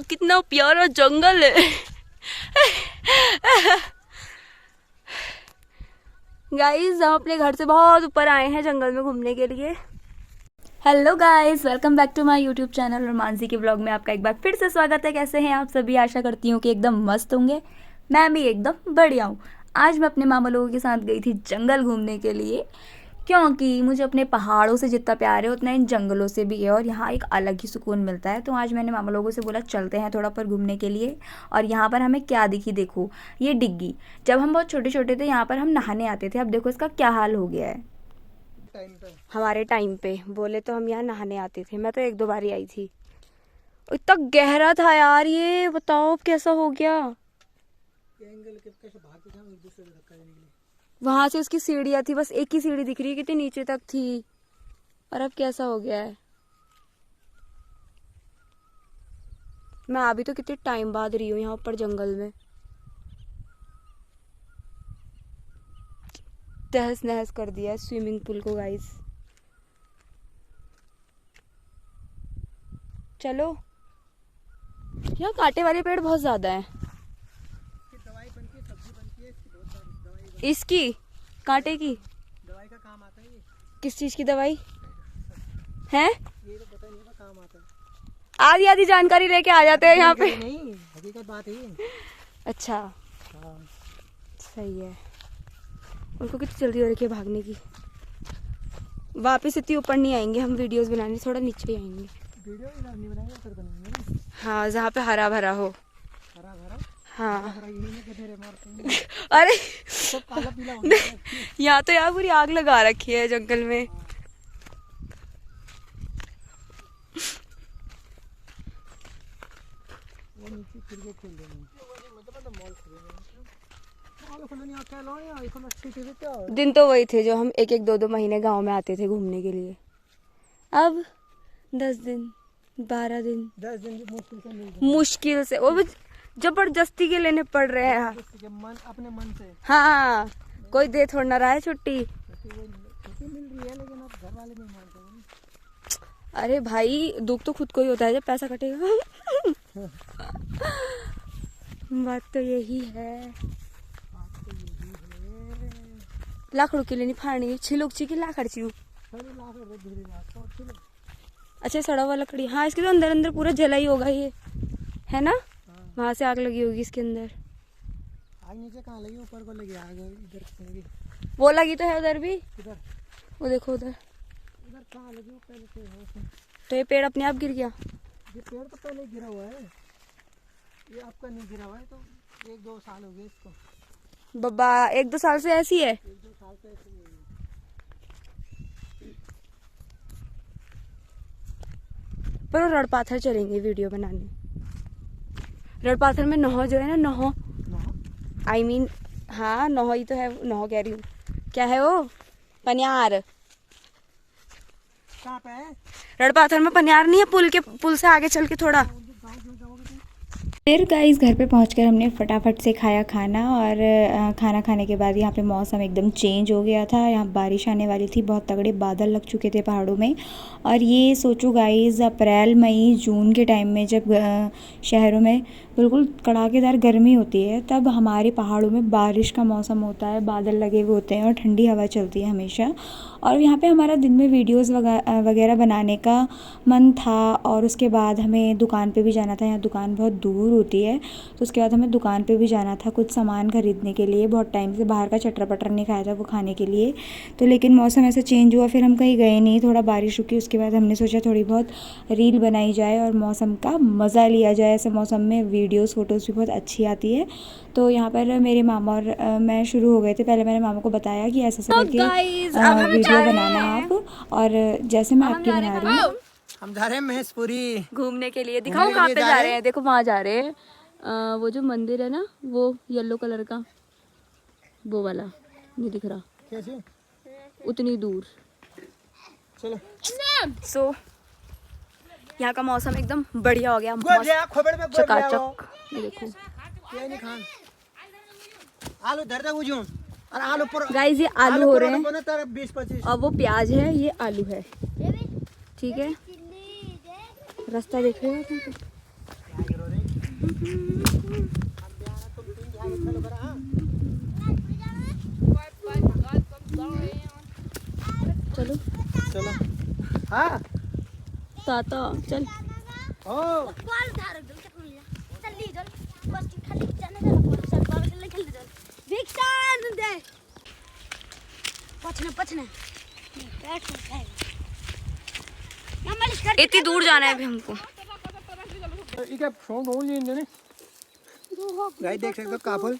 कितना प्यारा जंगल है। गाइस हम अपने घर से बहुत ऊपर आए हैं जंगल में घूमने के लिए। Hello guys, welcome back to my YouTube channel और मानसी के ब्लॉग में आपका एक बार फिर से स्वागत है। कैसे हैं आप सभी? आशा करती हूँ कि एकदम मस्त होंगे। मैं भी एकदम बढ़िया हूँ। आज मैं अपने मामा लोगों के साथ गई थी जंगल घूमने के लिए, क्योंकि मुझे अपने पहाड़ों से जितना प्यार है उतना इन जंगलों से भी है और यहाँ एक अलग ही सुकून मिलता है। तो आज मैंने मामा लोगों से बोला चलते हैं थोड़ा पर घूमने के लिए। और यहाँ पर हमें क्या दिखी, देखो ये डिग्गी। जब हम बहुत छोटे छोटे थे यहाँ पर हम नहाने आते थे, अब देखो इसका क्या हाल हो गया है। हमारे टाइम पे बोले तो हम यहाँ नहाने आते थे, मैं तो एक दो बार ही आई थी। इतना गहरा था यार, ये बताओ कैसा हो गया। वहां से उसकी सीढ़ियां थी, बस एक ही सीढ़ी दिख रही है, कितनी नीचे तक थी, और अब कैसा हो गया है। मैं अभी तो कितने टाइम बाद रही हूँ यहाँ ऊपर जंगल में। तहस नहस कर दिया है स्विमिंग पूल को गाइस। चलो, यहाँ कांटे वाले पेड़ बहुत ज्यादा हैं। इसकी कांटे की दवाई का काम आता है ये। किस चीज की दवाई है? ये तो पता नहीं काम आता है। आधी आधी जानकारी लेके आ जाते हैं यहाँ पे। नहीं, हकीकत बात है ये। अच्छा हाँ। सही है। उनको कितनी जल्दी हो रही है भागने की। वापस इतनी ऊपर नहीं आएंगे हम वीडियोस बनाने, थोड़ा नीचे ही आएंगे। वीडियो नहीं बनाएंगे, फिर बनाएंगे। हाँ, जहाँ पे हरा भरा हो। हरा भरा? हाँ। मारते अरे सब काला पीला हो गया। यहाँ तो यार पूरी आग लगा रखी है जंगल में। वो नीचे क्रिकेट खेल रहे हैं। दिन तो वही थे जो हम एक एक दो दो महीने गांव में आते थे घूमने के लिए। अब 10 दिन 12 दिन 10 दिन भी मुश्किल से मिल जाए। मुश्किल से, वो भी जबरदस्ती के लेने पड़ रहे हैं। मन अपने मन से। हाँ, कोई दे थोड़ा ना रहा है छुट्टी। छुट्टी मिल रही है लेकिन अब घर वाले नहीं मानते हैं। अरे भाई, दुख तो खुद को ही होता है जब पैसा कटेगा। बात तो यही है। लाखड़ों के लिए नहीं फाड़नी, छिलुक ची की लाखड़ ची। अच्छा, सड़ा हुआ लकड़ी। हाँ, इसके तो अंदर अंदर पूरा जला ही होगा ये, है ना? वहां से आग लगी होगी इसके अंदर। आग नीचे कहाँ लगी? ऊपर को लगी आग। इधर लगी, वो लगी तो है उधर भी। इधर वो देखो उधर कहाँ लगी? पहले से है उसमें। तो ये पेड़ अपने आप गिर गया। ये पेड़ तो पहले गिरा हुआ है, ये आपका नहीं गिरा हुआ है। तो 1-2 साल हो गए इसको। बब्बा 1-2 साल से ऐसी है। 1-2 साल से ऐसे ही है। पर वो रड़ पाथर चलेंगे वीडियो बनाने। रड़ पाथर में नहो जो है ना, नहो आई मीन, हाँ नहो ही तो है। नहो कह रही हूँ, क्या है वो? पनियार। कहाँ पे है? रड़ पाथर में पनियार नहीं है? पुल से आगे चल के थोड़ा। फिर गाइस घर पे पहुंचकर हमने फटाफट से खाया खाना, और खाना खाने के बाद यहाँ पे मौसम एकदम चेंज हो गया था। यहाँ बारिश आने वाली थी, बहुत तगड़े बादल लग चुके थे पहाड़ों में। और ये सोचो गाइस, अप्रैल मई जून के टाइम में जब शहरों में बिल्कुल कड़ाकेदार गर्मी होती है, तब हमारे पहाड़ों में बारिश का मौसम होता है, बादल लगे हुए होते हैं और ठंडी हवा चलती है हमेशा। और यहाँ पे हमारा दिन में वीडियोस वगैरह बनाने का मन था, और उसके बाद हमें दुकान पे भी जाना था। यहाँ दुकान बहुत दूर होती है, तो उसके बाद हमें दुकान पे भी जाना था कुछ सामान खरीदने के लिए। बहुत टाइम से बाहर का चटर पटर नहीं खाया था वो खाने के लिए। तो लेकिन मौसम ऐसा चेंज हुआ, फिर हम कहीं गए नहीं। थोड़ा बारिश रुकी, उसके बाद हमने सोचा थोड़ी बहुत रील बनाई जाए और मौसम का मज़ा लिया जाए। ऐसे मौसम में वीडियोज़ फ़ोटोज़ भी बहुत अच्छी आती है। तो यहाँ पर मेरे मामा और मैं शुरू हो गए थे। पहले मैंने मामा को बताया कि ऐसा करके वीडियो बनाना आप, और जैसे मैं आपकी बना रही हूँ। हम जा रहे हैं महेशपुरी घूमने के लिए। दिखाओ कहाँ पे जा रहे हैं? देखो वहाँ जा रहे हैं। वो जो मंदिर है ना, वो येलो कलर का, वो वाला नहीं दिख रहा। कैसे? उतनी दूर। चलो। सो यहाँ का मौसम एकदम बढ़िया हो गया। चकाचक। ये देखो आलू धर दे बुझूं, और आलू पर गाइस, ये आलू हो रहे हैं 20-25। और वो प्याज है, ये आलू है। ठीक है, रास्ता देख रहे हो? चलो चलो हाँ ताता चल। ओ इतनी दूर जाना है अभी हमको। क्या फोन बोल नहीं इन्होंने गाइस देख सकते हो काफल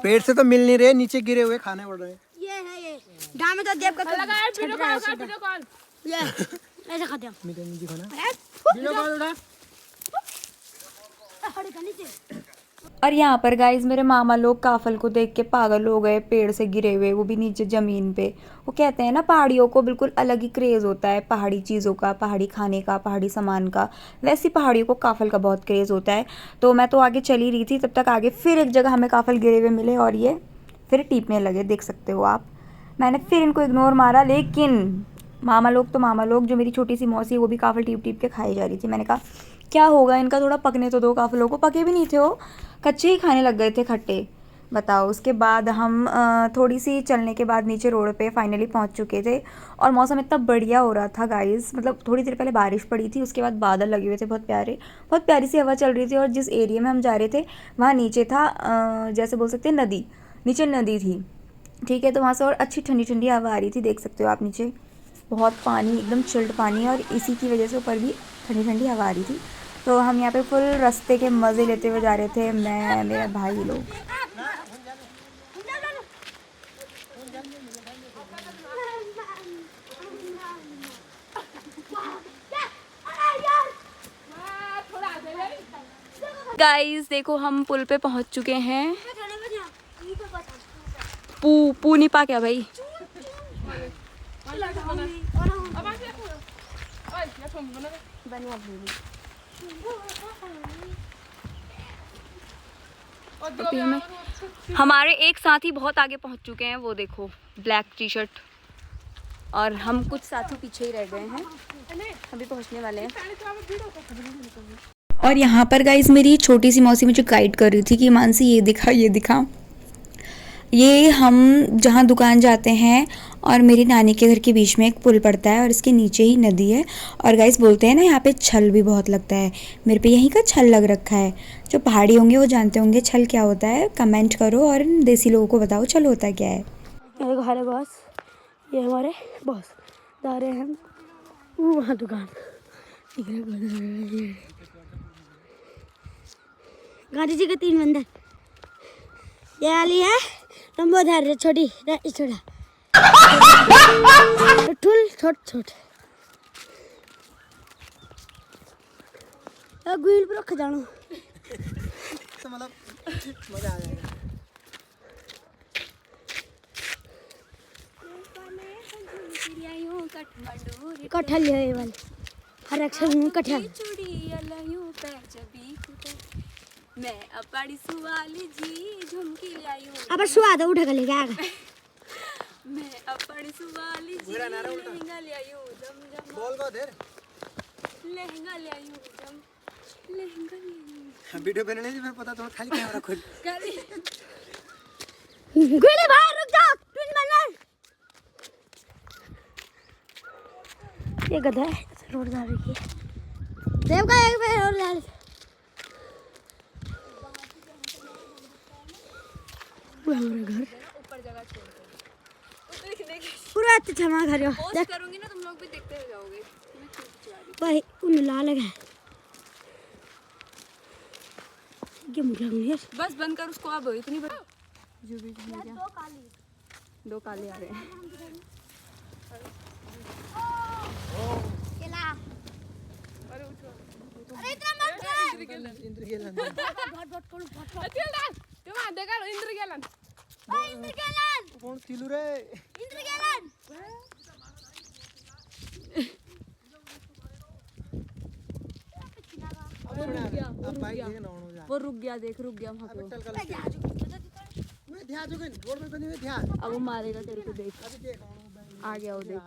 पेड़ से तो मिल नहीं रहे, नीचे गिरे हुए खाने पड़ रहे हैं। ये है ये दाम तो देव का वीडियो कॉल ये ऐसे खाते हैं मीठे नहीं दिखाना वीडियो कॉल उठा और यहाँ पर गाइज मेरे मामा लोग काफल को देख के पागल हो गए, पेड़ से गिरे हुए, वो भी नीचे ज़मीन पे। वो कहते हैं ना पहाड़ियों को बिल्कुल अलग ही क्रेज़ होता है, पहाड़ी चीज़ों का, पहाड़ी खाने का, पहाड़ी सामान का। वैसे पहाड़ियों को काफल का बहुत क्रेज़ होता है। तो मैं तो आगे चली रही थी, तब तक आगे फिर एक जगह हमें काफल गिरे हुए मिले और ये फिर टीपने लगे, देख सकते हो आप। मैंने फिर इनको इग्नोर मारा, लेकिन मामा लोग तो मामा लोग, जो मेरी छोटी सी मौसी है वो भी काफल टीप टीप के खाई जा रही थी। मैंने कहा क्या होगा इनका, थोड़ा पकने तो दो काफलों को। पके भी नहीं थे वो, कच्चे ही खाने लग गए थे खट्टे, बताओ। उसके बाद हम थोड़ी सी चलने के बाद नीचे रोड पे फाइनली पहुंच चुके थे और मौसम इतना बढ़िया हो रहा था गाइस। मतलब थोड़ी देर पहले बारिश पड़ी थी, उसके बाद बादल लगे हुए थे बहुत प्यारे, बहुत प्यारी सी हवा चल रही थी। और जिस एरिया में हम जा रहे थे वहाँ नीचे था जैसे बोल सकते हैं नदी, नीचे नदी थी, ठीक है। तो वहाँ से और अच्छी ठंडी ठंडी हवा आ रही थी, देख सकते हो आप। नीचे बहुत पानी, एकदम चिल्ड पानी, और इसी की वजह से ऊपर भी ठंडी ठंडी हवा आ रही थी। तो हम यहाँ पे फुल रास्ते के मज़े लेते हुए जा रहे थे, मैं, मेरा भाई लोग। गाइस देखो हम पुल पे पहुँच चुके हैं। पू नहीं पा क्या भाई। अभी हमारे एक साथी बहुत आगे पहुंच चुके हैं, वो देखो ब्लैक टी शर्ट, और हम कुछ साथी पीछे ही रह गए हैं, अभी पहुंचने वाले हैं। और यहाँ पर गाइस मेरी छोटी सी मौसी मुझे गाइड कर रही थी कि मानसी ये दिखा ये दिखा। ये हम जहाँ दुकान जाते हैं और मेरी नानी के घर के बीच में एक पुल पड़ता है और इसके नीचे ही नदी है। और गाइस बोलते हैं ना यहाँ पे छल भी बहुत लगता है, मेरे पे यहीं का छल लग रखा है। जो पहाड़ी होंगे वो जानते होंगे छल क्या होता है, कमेंट करो और देसी लोगों को बताओ छल होता क्या है। हमारे बॉस, ये हमारे बॉस जा रहे हैं हम वहाँ दुकान। गांधी जी के 3 मंदिर, ये वाली है लंबोदर, छोटी छोटा ठुल छोट छोट गुल पर रख जानो तो मतलब मजा आ जाएगा। कटहल है ये वाली, हर अक्षर में कटहल। मैं अपनी सुवाली जी झुमकी लायूं, अब स्वाद उठा के लेके आगा। मैं अपनी सुवाली जी लहंगा लायूं, जम जम बोल को देर लहंगा लायूं, जम लहंगा लायूं। वीडियो बनाने से फिर पता तो खाली कैमरा खोल करे गोले बाहर रुक जाओ, तुम मना। ये गधा है, रोड जा रही है। देव का एक बार और ला ले। हमारा घर ऊपर जगह छोड़ दो, देख पूरा अच्छा हमारा घर है। पोस्ट करूंगी ना, तुम लोग भी देखते हो जाओगे। मैं खींच चला रही भाई उन लाल है ये मुझे यार। बस बंद कर उसको, अब इतनी बड़ी जो भी दो काले आ रहे हैं। अरे इतना मत कर। इंद्र गेलन बहुत करो बहुत। Tildan, cuma ada kan Indra Jalan. ओए इंद्र गेलन, कौन तिलू रे इंद्र गेलन। अब भाई देख ना हो जा। वो रुक गया, देख रुक गया वहाँ पे। चल कल मैं ध्यान जो रोड पे बनी हुई ध्यान अब वो मारेगा तेरे को, देख अभी देख आ गया वो, देख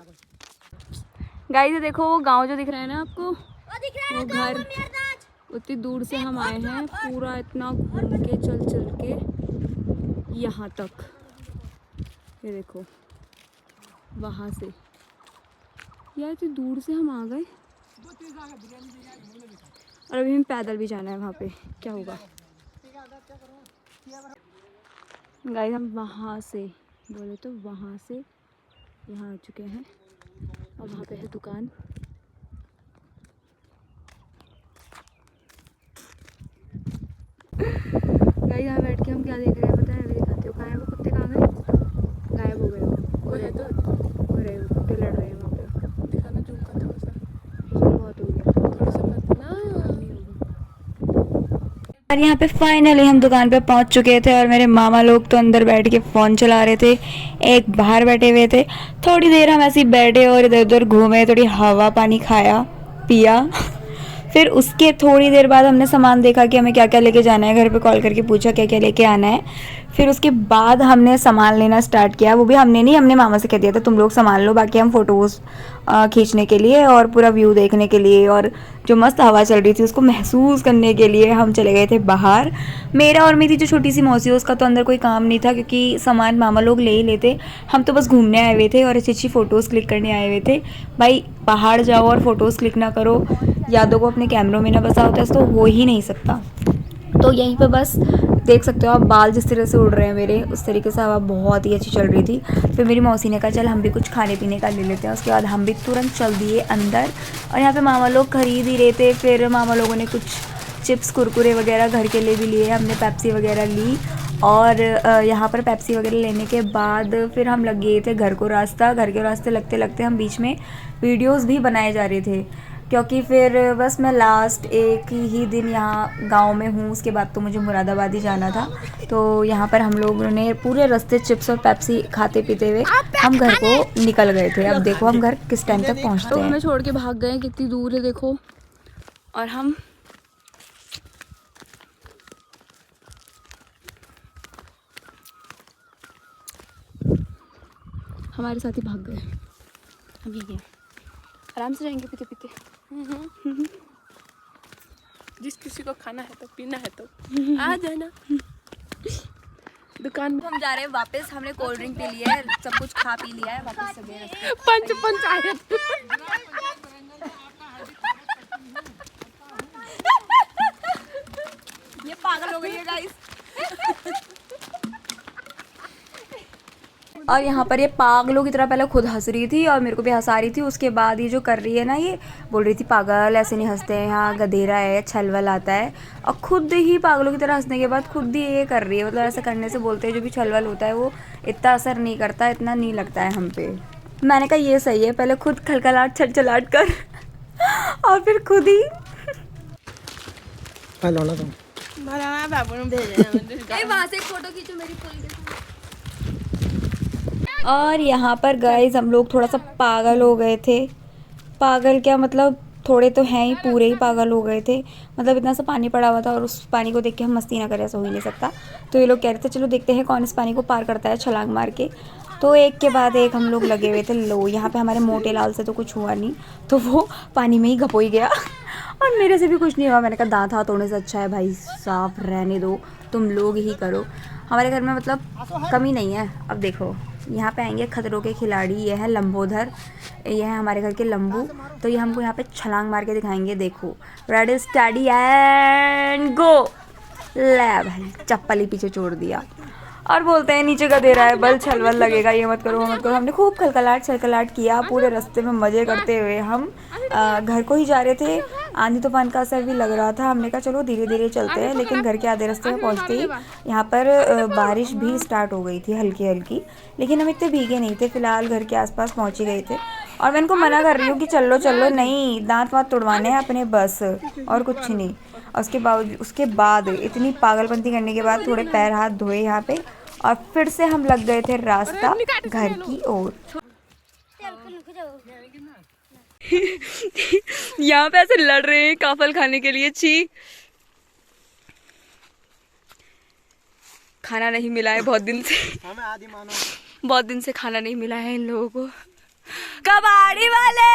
गाइस। देखो वो गांव जो दिख रहा है ना आपको, वो दिख रहा है वो गाँव घर, का मेरदाज। उतनी दूर से हम आए हैं, पूरा इतना घूम के चल के यहाँ तक। ये देखो वहाँ से यार इतनी दूर से हम आ गए और अभी हमें पैदल भी जाना है वहाँ पे, क्या होगा गाइस। हम वहाँ से बोले तो वहाँ से यहाँ आ चुके हैं और वहाँ पे है दुकान। गाइस यहाँ बैठ के हम क्या देख रहे हैं पता है? अभी दिखाते हो। कहाँ है वो कुत्ते? कहाँ गए? गायब हो गए वो है तो हो रहे हैं, कुत्ते लड़ रहे हैं वहाँ पे। दिखाना जूम का थोड़ा सा, चलो बहुत हो गया। थोड़ा सा मत ना। और यहाँ पे फाइनली हम दुकान पे पहुँच चुके थे और मेरे मामा लोग तो अंदर बैठ के फ़ोन चला रहे थे, एक बाहर बैठे हुए थे। थोड़ी देर हम ऐसे ही बैठे और इधर उधर घूमे, थोड़ी हवा पानी खाया पिया। फिर उसके थोड़ी देर बाद हमने सामान देखा कि हमें क्या क्या लेके जाना है, घर पे कॉल करके पूछा क्या क्या लेके आना है। फिर उसके बाद हमने सामान लेना स्टार्ट किया। वो भी हमने नहीं, हमने मामा से कह दिया था तुम लोग सामान लो, बाकी हम फ़ोटोज़ खींचने के लिए और पूरा व्यू देखने के लिए और जो मस्त हवा चल रही थी उसको महसूस करने के लिए हम चले गए थे बाहर। मेरा और मेरी जो छोटी सी मौसी है उसका तो अंदर कोई काम नहीं था क्योंकि सामान मामा लोग ले ही लेते। हम तो बस घूमने आए हुए थे और अच्छी अच्छी फ़ोटोज़ क्लिक करने आए हुए थे। भाई पहाड़ जाओ और फ़ोटोज़ क्लिक ना करो, यादों को अपने कैमरों में ना बसाओ तो हो ही नहीं सकता। तो यहीं पे बस देख सकते हो आप, बाल जिस तरह से उड़ रहे हैं मेरे, उस तरीके से हवा बहुत ही अच्छी चल रही थी। फिर मेरी मौसी ने कहा चल हम भी कुछ खाने पीने का ले लेते हैं। उसके बाद हम भी तुरंत चल दिए अंदर और यहाँ पे मामा लोग खरीद ही रहे थे। फिर मामा लोगों ने कुछ चिप्स कुरकुरे वगैरह घर के लिए भी लिए, हमने पेप्सी वगैरह ली और यहाँ पर पेप्सी वगैरह लेने के बाद फिर हम लग गए थे घर को रास्ता। घर के रास्ते लगते लगते हम बीच में वीडियोज़ भी बनाए जा रहे थे क्योंकि फिर बस मैं लास्ट एक ही दिन यहाँ गांव में हूँ, उसके बाद तो मुझे मुरादाबाद ही जाना था। तो यहाँ पर हम लोगों ने पूरे रास्ते चिप्स और पेप्सी खाते पीते हुए हम घर को निकल गए थे। अब देखो हम घर किस टाइम तक पहुँचते हैं। हमें छोड़ के भाग गए, कितनी दूर है देखो। और हम हमारे साथ ही भाग गए। हम ये आराम से जाएंगे पीते पीते। जिस किसी को खाना है तो पीना है तो आ जाना दुकान में। हम जा रहे हैं वापस, हमने कोल्ड ड्रिंक पी लिया है, सब कुछ खा पी लिया है, वापस से गए। पंच आए। ये पागल हो गई है गाइस। और यहाँ पर ये पागलों की तरह पहले खुद हंस रही थी और मेरे को भी हंसा रही थी। उसके बाद ये जो कर रही है ना, ये बोल रही थी पागल ऐसे नहीं हंसते हैं, यहाँ गधेरा है, छलवल आता है। और खुद ही पागलों की तरह हंसने के बाद खुद ही ये कर रही है। मतलब ऐसा करने से बोलते हैं जो भी छलवल होता है वो इतना असर नहीं करता, इतना नहीं लगता है हम पे। मैंने कहा ये सही है, पहले खुद खलखलाट छलछलाट कर और फिर खुद ही वहाँ से एक फोटो खींचो मेरी पुल के साथ। और यहाँ पर गाइस हम लोग थोड़ा सा पागल हो गए थे। पागल क्या मतलब, थोड़े तो हैं ही, पूरे ही पागल हो गए थे। मतलब इतना सा पानी पड़ा हुआ था और उस पानी को देख के हम मस्ती ना करें, ऐसा हो ही नहीं सकता। तो ये लोग कह रहे थे चलो देखते हैं कौन इस पानी को पार करता है छलांग मार के। तो एक के बाद एक हम लोग लगे हुए थे। लो यहाँ पे हमारे मोटे लाल से तो कुछ हुआ नहीं, तो वो पानी में ही घपोई गया और मेरे से भी कुछ नहीं हुआ। मैंने कहा दांत हाथ होने से अच्छा है भाई साफ रहने दो, तुम लोग ही करो। हमारे घर में मतलब कमी नहीं है। अब देखो यहाँ पे आएंगे खतरों के खिलाड़ी, ये है लंबोदर, ये है हमारे घर के लंबू। तो ये हमको यहाँ पे छलांग मार के दिखाएंगे। देखो रेडी स्टडी एंड गो। ले भाई चप्पल ही पीछे छोड़ दिया और बोलते हैं नीचे का दे रहा है बल छलवल लगेगा, ये मत करो वो मत करो। हमने खूब खलखलाट छलखलाट किया पूरे रास्ते में, मज़े करते हुए हम घर को ही जा रहे थे। आंधी तूफान का असर भी लग रहा था। हमने कहा चलो धीरे धीरे चलते हैं, लेकिन घर के आधे रास्ते में पहुंचते ही यहाँ पर बारिश भी स्टार्ट हो गई थी हल्की हल्की। लेकिन हम इतने भीगे नहीं थे, फिलहाल घर के आसपास पहुँच ही गए थे। और मैं इनको मना कर रही हूँ कि चलो चलो, नहीं दांत वाँत तुड़वाने हैं अपने बस, और कुछ नहीं। और उसके बाद इतनी पागलपंती करने के बाद थोड़े पैर हाथ धोए यहाँ पे और फिर से हम लग गए थे रास्ता घर की ओर। यहाँ पे ऐसे लड़ रहे हैं काफल खाने के लिए। छी, खाना नहीं मिला है बहुत दिन से, बहुत दिन से खाना नहीं मिला है इन लोगों को। कबाड़ी वाले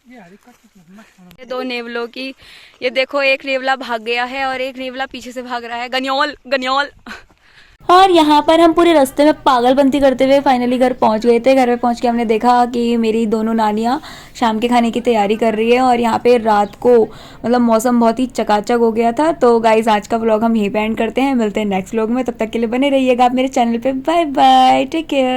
ये दो नेवलों की, ये देखो एक नेवला भाग गया है और एक नेवला पीछे से भाग रहा है। गनियोल गनियोल। और यहाँ पर हम पूरे रास्ते में पागलपंती करते हुए फाइनली घर पहुँच गए थे। घर पे पहुँच के हमने देखा कि मेरी दोनों नानियाँ शाम के खाने की तैयारी कर रही है और यहाँ पे रात को मतलब मौसम बहुत ही चकाचक हो गया था। तो गाइज आज का व्लॉग हम यहीं पे एंड करते हैं, मिलते हैं नेक्स्ट व्लॉग में। तब तक के लिए बने रहिएगा आप मेरे चैनल पे। Bye bye, take care.